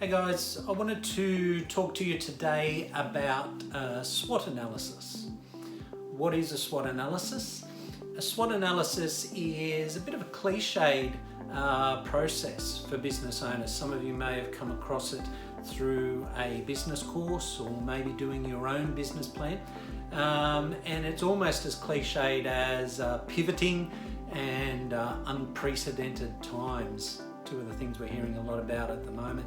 Hey guys, I wanted to talk to you today about SWOT analysis. What is a SWOT analysis? A SWOT analysis is a bit of a cliched process for business owners. Some of you may have come across it through a business course or maybe doing your own business plan. And it's almost as cliched as pivoting and unprecedented times. Two of the things we're hearing a lot about at the moment.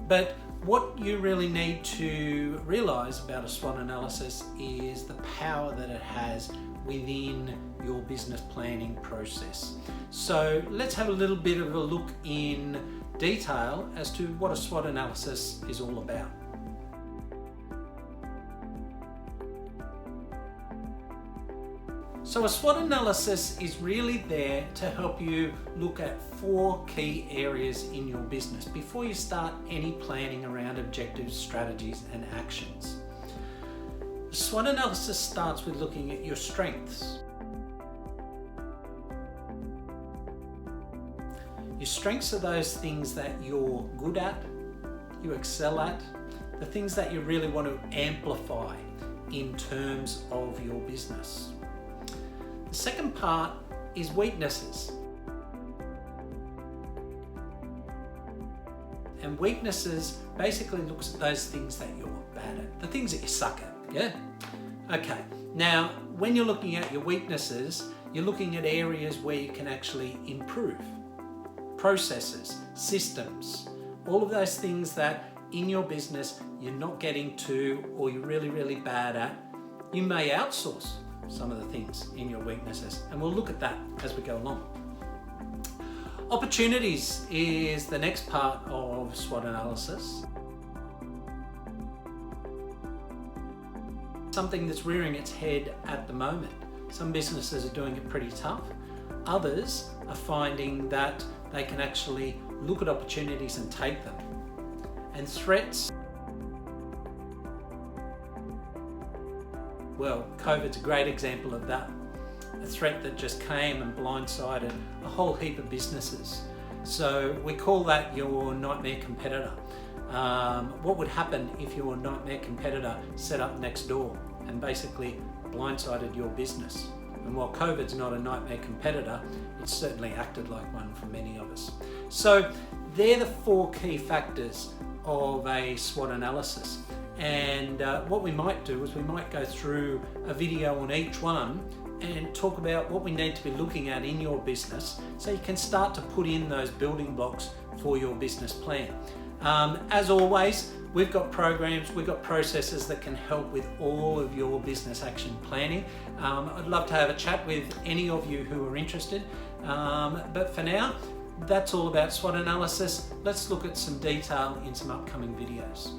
But what you really need to realise about a SWOT analysis is the power that it has within your business planning process. So let's have a little bit of a look in detail as to what a SWOT analysis is all about. So a SWOT analysis is really there to help you look at 4 key areas in your business before you start any planning around objectives, strategies, and actions. The SWOT analysis starts with looking at your strengths. Your strengths are those things that you're good at, you excel at, the things that you really want to amplify in terms of your business. The second part is weaknesses. And weaknesses basically looks at those things that you're bad at, the things that you suck at, yeah? Okay, now when you're looking at your weaknesses, you're looking at areas where you can actually improve. Processes, systems, all of those things that in your business you're not getting to or you're really bad at, you may outsource some of the things in your weaknesses, and we'll look at that as we go along. Opportunities is the next part of SWOT analysis. Something that's rearing its head at the moment. Some businesses are doing it pretty tough. Others are finding that they can actually look at opportunities and take them. And threats, well, COVID's a great example of that. A threat that just came and blindsided a whole heap of businesses. So we call that your nightmare competitor. What would happen if your nightmare competitor set up next door and basically blindsided your business? And while COVID's not a nightmare competitor, it's certainly acted like one for many of us. So they're the 4 key factors of a SWOT analysis. And what we might do is we might go through a video on each one and talk about what we need to be looking at in your business so you can start to put in those building blocks for your business plan. As always, we've got programs, we've got processes that can help with all of your business action planning. I'd love to have a chat with any of you who are interested. But for now, that's all about SWOT analysis. Let's look at some detail in some upcoming videos.